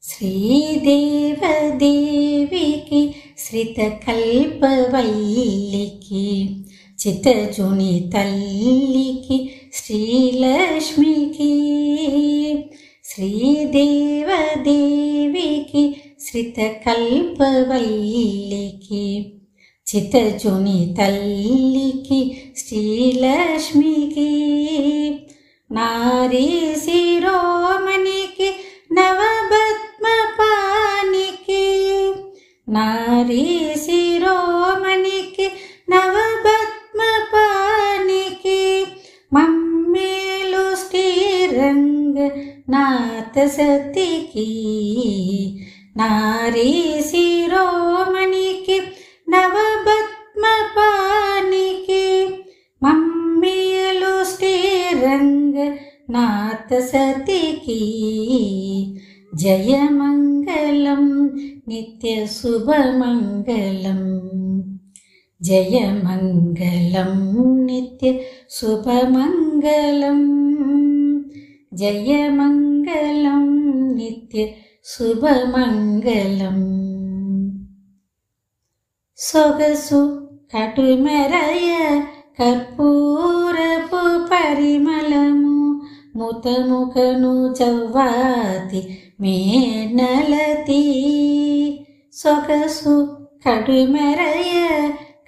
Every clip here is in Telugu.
శ్రీదేవదేవికి శ్రితకల్పవల్లికి చిత్తజుని తల్లికి శ్రీలక్ష్మికి శ్రీదేవదేవికి శ్రితకల్పవల్లికి చిత్తజుని తల్లికి శ్రీలక్ష్మికి నారీ శిరోమణికి నవపద్మపానికి నారీ శిరోమణికి నవపద్మపానికి మమ్మేలు శ్రీరంగ నాథ సతికి నారీ శిరోమణికి నవపద్మపానికి మమ్మేలు శ్రీరంగ నాథ సతికి జయమంగళం నిత్య శుభమంగళం జయమంగళం నిత్య శుభమంగళం జయమంగళం నిత్య శుభమంగళం సొగసు కటుమెరయ కర్పూరపు పరిమళము ముతముఖను చవ్వాతి మేనలతి సొగసు కటుమెరయ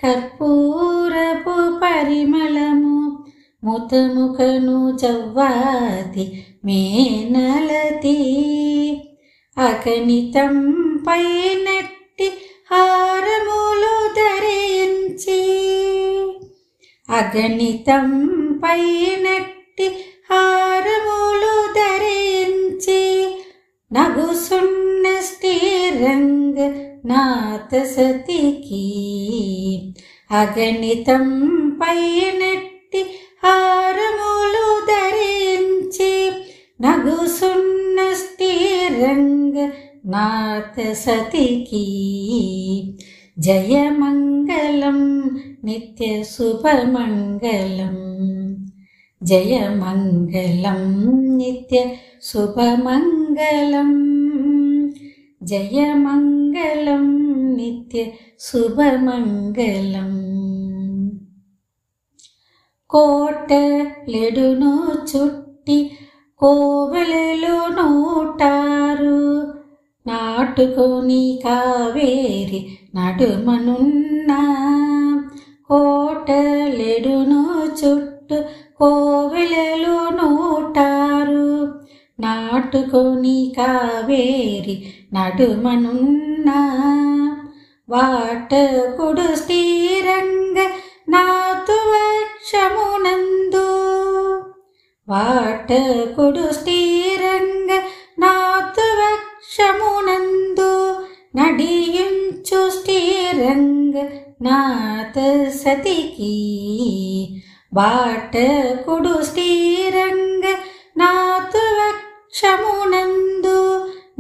కర్పూరపు పరిమళము ముతముఖను చవ్వాతి మేనలతి అగణితం పైనట్టి హారములు ధరించి అగణితం పైనట్టి హారములు ధరించి నగుసున్న శ్రీరంగ నాథ సతికి అగణితం పైనట్టి హారములు ధరించి నగుసున్న శ్రీరంగ నాథ సతికి జయమంగళం నిత్య శుభమంగళం జయమంగళం నిత్య శుభమంగళం జయమంగళం నిత్య శుభమంగళం కోటలెడును చుట్టి కోవెలలో నూటారు నాటుకొని కావేరి నడుమనున్న కోటలెడును చుట్టు కోవెలలో నూటారు నాటుకొని కావేరి నడుమనున్న వాటకుడు శ్రీరంగ నాథు వక్షమునందు వాటకుడు శ్రీరంగ నాథు వక్షమునందు నడియించు శ్రీరంగ నాథ సతికి వాటకుడు శ్రీరంగ నాథు వక్షమునందు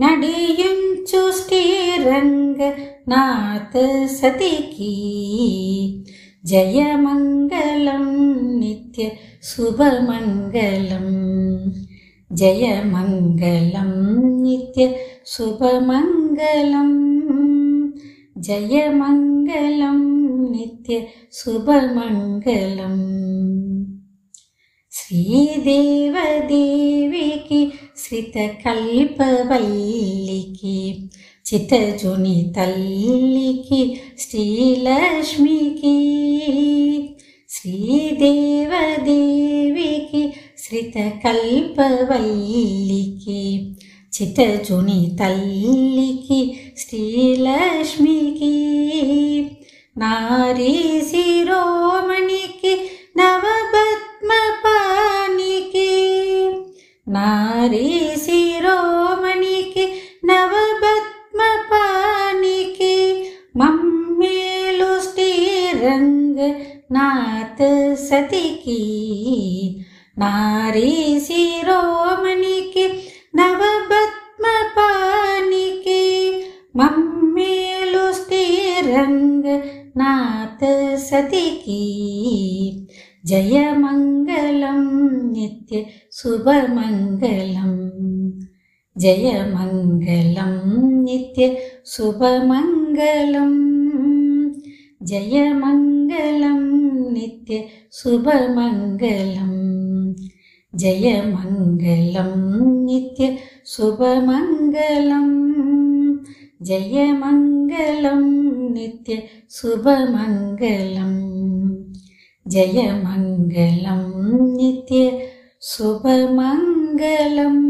నడియించు శ్రీరంగ నాథ సతికి జయమంగళం నిత్య శుభమంగళం జయమంగళం నిత్య శుభమంగళం జయమంగళం నిత్య శుభమంగళం శ్రీదేవదేవికి శ్రితకల్పవల్లికి చిత్తజుని తల్లికి శ్రీలక్ష్మికి శ్రీదేవదేవికి శ్రితకల్పవల్లికి చిత్తజుని తల్లికి శ్రీలక్ష్మికి నారీ శిరోమణికి నవపద్మపానికి నారీ శిరోమణికి నవపద్మపానికి మమ్మేలు శ్రీరంగ నాథ సతికి నారీ శిరోమణికి నవపద్మపానికి మమ్మేలు శ్రీరంగ నాథ సతికి జయమంగళం నిత్య శుభమంగళం జయమంగళం नित्य शुभमङ्गलम् जयमङ्गलं नित्य शुभमङ्गलम् जयमङ्गलं नित्य शुभमङ्गलम् जयमङ्गलं नित्य शुभमङ्गलम् जयमङ्गलं नित्य शुभमङ्गलम्